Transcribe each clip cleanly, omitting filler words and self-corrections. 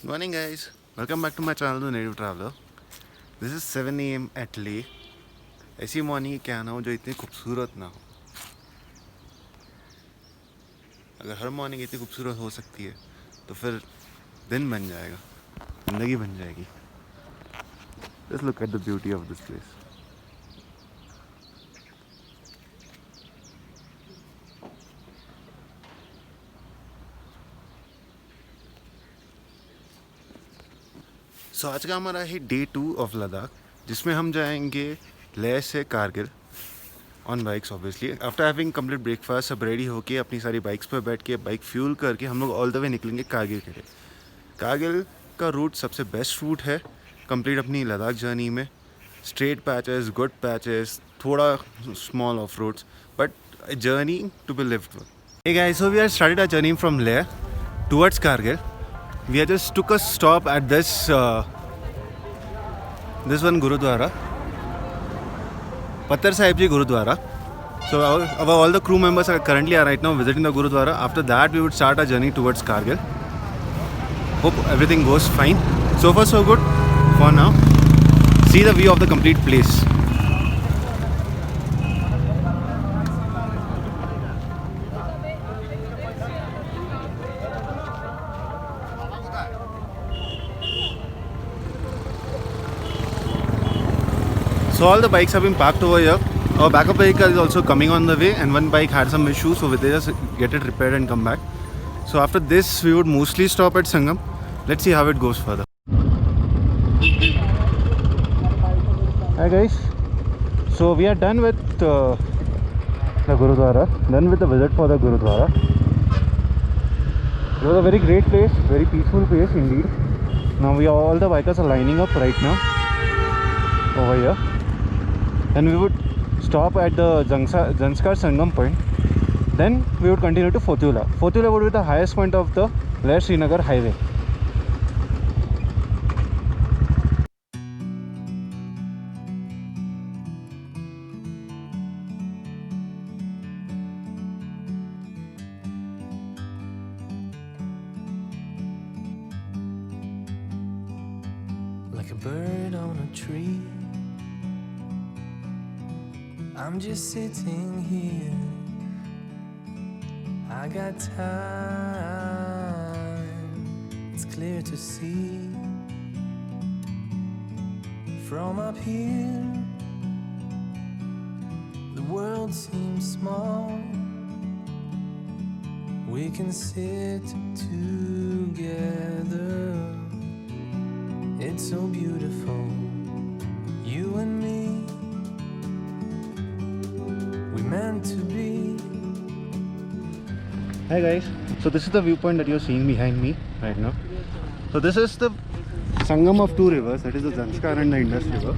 Morning guys, welcome back to my channel The Native Traveler. This is 7 AM at Leh. ऐसी morning क्या ना हो जो इतनी खूबसूरत ना हो. अगर हर मॉर्निंग इतनी खूबसूरत हो सकती है तो फिर दिन बन जाएगा, ज़िंदगी बन जाएगी. Just look at the beauty of this place. सो आज का हमारा है डे 2 ऑफ लद्दाख, जिसमें हम जाएंगे लेह से Kargil on bikes. Obviously after having complete breakfast सब रेडी होके अपनी सारी बाइक्स पर बैठ के बाइक फ्यूल करके हम लोग ऑल द वे निकलेंगे कारगिल के लिए. कारगिल का रूट सबसे बेस्ट रूट है कंप्लीट अपनी लद्दाख जर्नी में. स्ट्रेट पैचेस, गुड पैचेस, थोड़ा small off roads, but a journey to be lived with. Hey guys, so we have started our journey from Leh towards Kargil. We have just took a stop at this one Gurudwara, Pattar Sahib Ji Gurudwara. So all the crew members are currently right now visiting the Gurudwara. After that, we would start our journey towards Kargil. Hope everything goes fine. So far so good for now. See the view of the complete place. So all the bikes have been parked over here. Our backup vehicle is also coming on the way, and one bike had some issues, so they just get it repaired and come back. So after this, we would mostly stop at Sangam. Let's see how it goes further. Hi guys. So we are done with the Gurudwara, done with the visit for the Gurudwara. It was a very great place, very peaceful place indeed. Now all the bikers are lining up right now over here. Then we would stop at the Zanskar Sangam point. Then we would continue to Fotula. Fotula would be the highest point of the Leh Srinagar highway. Like a bird on a tree, I'm just sitting here. I got time, it's clear to see. From up here, the world seems small. We can sit together. It's so beautiful, you and me. We meant to be. Hi guys, so this is the viewpoint that you're seeing behind me right now. So this is the Sangam of two rivers, that is the Zanskar and the Indus river.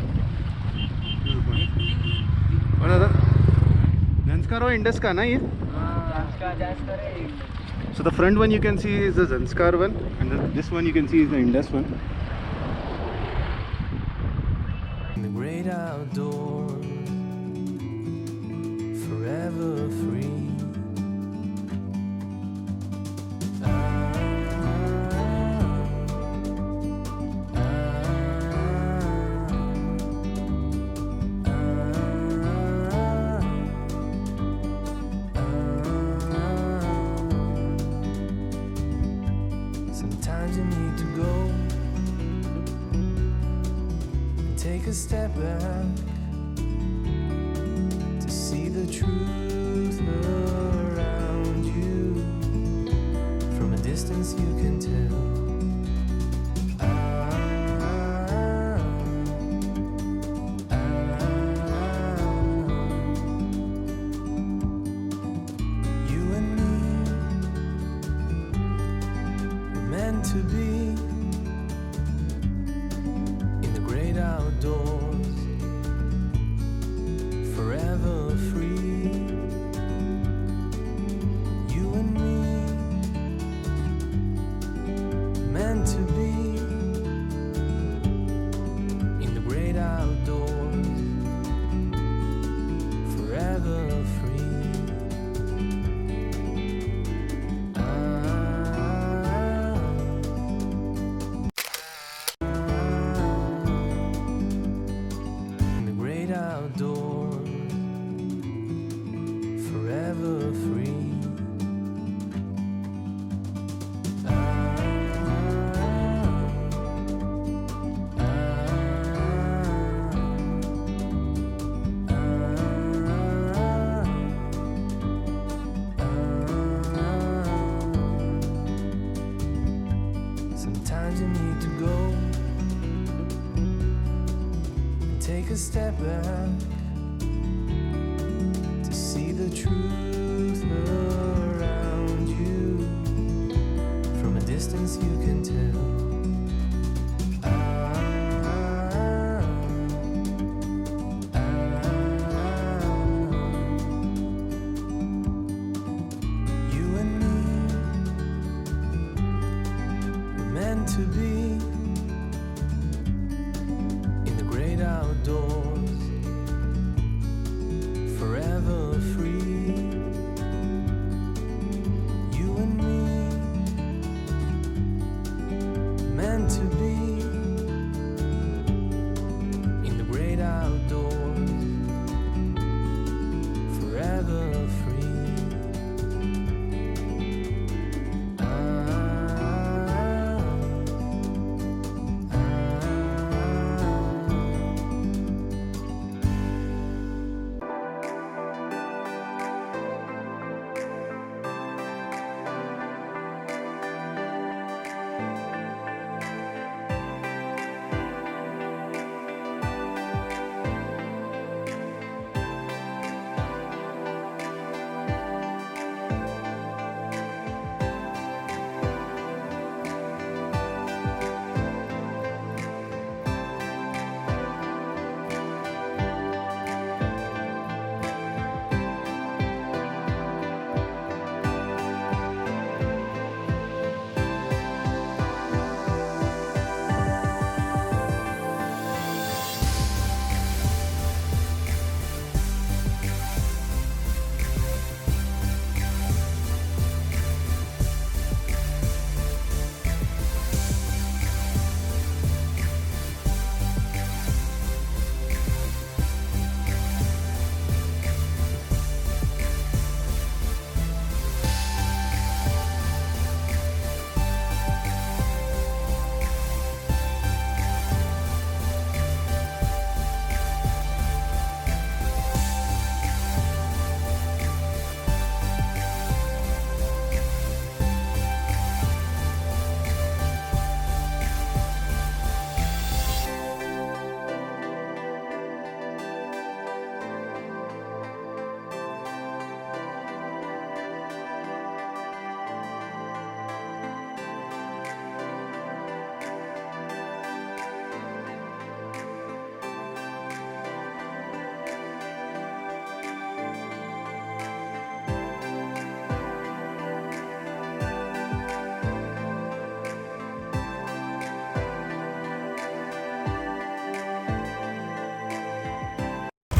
What other? Zanskar or Indus ka na ye? So the front one you can see is the Zanskar one, and then this one you can see is the Indus one. In the great outdoors, forever free. Sometimes you need to go and take a step back to see the truth around you. From a distance you can tell. You and me were meant to be in the great outdoors, forever free. a step back to see the truth around you. From a distance you can tell. You and me were meant to be in the great outdoors, forever free. You and me, meant to be in the great outdoors, forever free.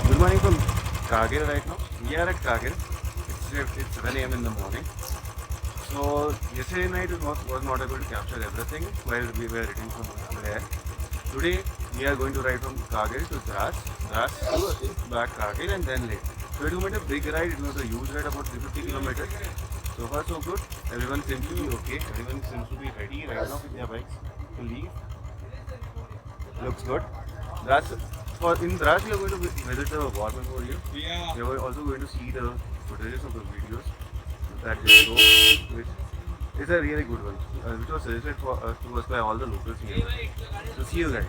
Good morning from Kargil right now. We are at Kargil. It's 7 a.m. in the morning. So yesterday night was not able to capture everything while we were reading from there. Today we are going to ride from Kargil to Dras to back Kargil and then Leh. So it was a big ride. It was a huge ride, about 350 kilometers. So far so good. Everyone seems to be okay. Everyone seems to be ready right now with their bikes to leave. Looks good. In Dras, we are going to visit the war memorial. Yeah. We are also going to see the footages of the videos that they show, which is a really good one, which was suggested to us by all the locals here. So see you guys.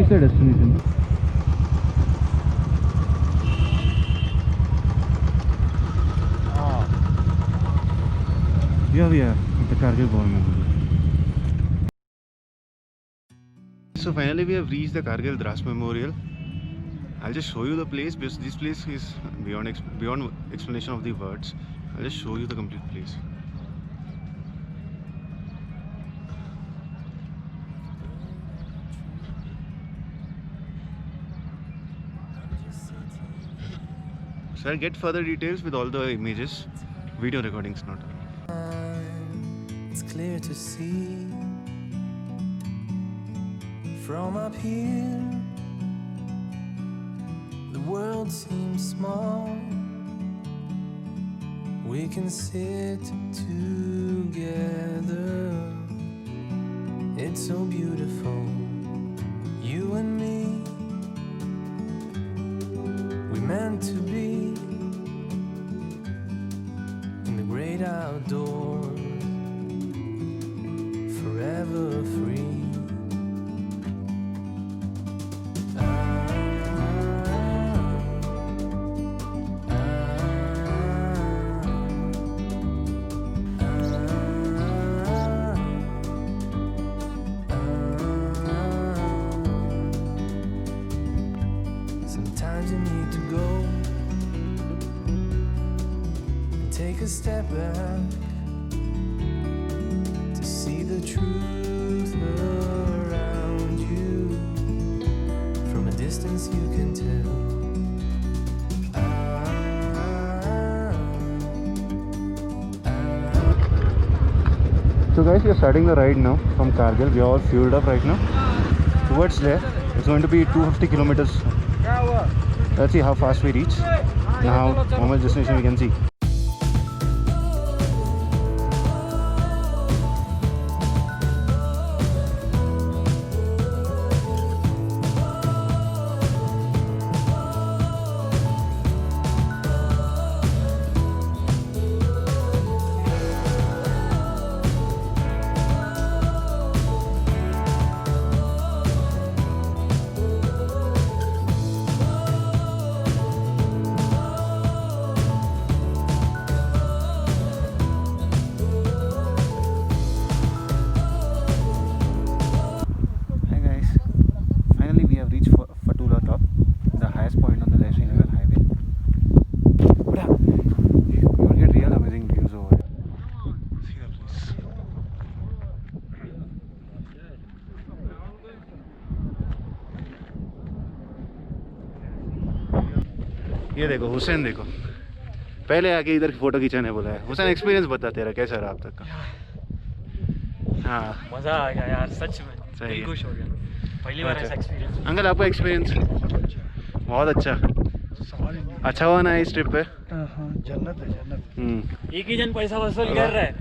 Where's the destination? Here we are at the Kargil War Memorial. So finally we have reached the Kargil Dras Memorial. I'll just show you the place because this place is beyond explanation of the words. I'll just show you the complete place. So I'll get further details with all the images. Video recordings not. It's clear to see from up here. The world seems small. We can sit together. It's so beautiful, you and me. We meant to be in the great outdoors, forever free. Sometimes you need to go and take a step back to see the truth around you. From a distance you can tell. So guys, we are starting the ride now from Kargil. We are all fueled up right now. Towards there, it's going to be 250 kilometers. Let's see how fast we reach and how much destination we can see. ये देखो हुसैन, देखो पहले आके इधर photo खींचाने बोला है। Hussain experience बता तेरा कैसा रहा अब तक का? हाँ मज़ा आ गया यार, सच में सही दिल है। खुश हो गया। पहली बार ऐसा एक्सपीरियंस। अंकल आपका एक्सपीरियंस? बहुत अच्छा हुआ ना इस ट्रिप पे? जन्नत है जन्नत। एक ही जन पैसा वसूल कर रहा है।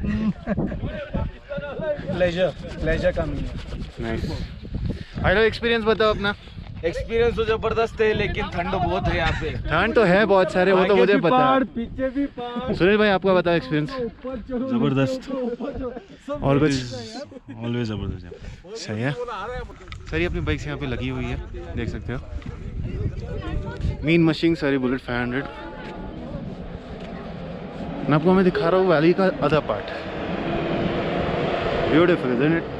प्लेजर का नहीं है। नाइस। हेलो, एक्सपीरियंस बताओ अपना। एक्सपीरियंस तो जबरदस्त है, लेकिन ठंड बहुत है यहाँ पे। ठंड तो है बहुत सारे, वो तो मुझे पता है। पीछे भी पहाड़। सुनील भाई आपका बताओ एक्सपीरियंस। जबरदस्त, और कुछ? ऑलवेज जबरदस्त है। सही है। सारी अपनी बाइक्स यहाँ पे लगी हुई है, देख सकते हो। मीन मशीन सारी बुलेट 500। मैं आपको मैं दिखा रहा हूँ वैली का other part. Beautiful isn't it?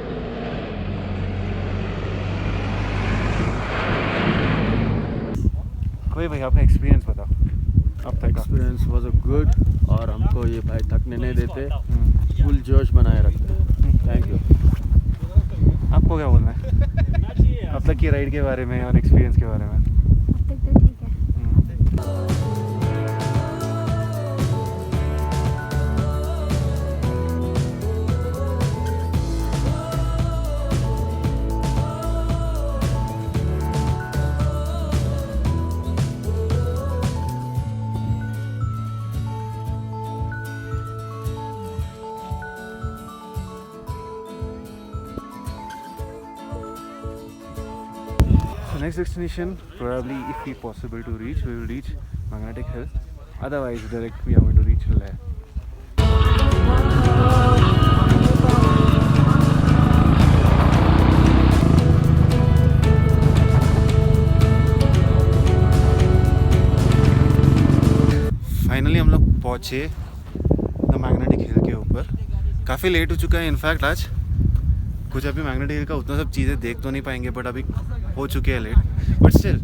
कोई भाई अपना एक्सपीरियंस बताओ अब तक का। एक्सपीरियंस वाज गुड, और हमको ये भाई थकने नहीं देते, फुल जोश बनाए रखते हैं। Thank you. आपको क्या बोलना है अब तक की राइड के बारे में और एक्सपीरियंस के बारे में? अब तक तो ठीक है। Next destination, probably if we possible to reach, we will reach Magnetic Hill. Otherwise, direct we are going to reach Leh. पहुँचे द मैग्नेटिक हिल के ऊपर। काफ़ी लेट हो चुका है इनफैक्ट आज, कुछ अभी मैग्नेटिक हिल का उतना सब चीज़ें देख तो नहीं पाएंगे, बट अभी हो चुके हैं लेट, बट स्टिल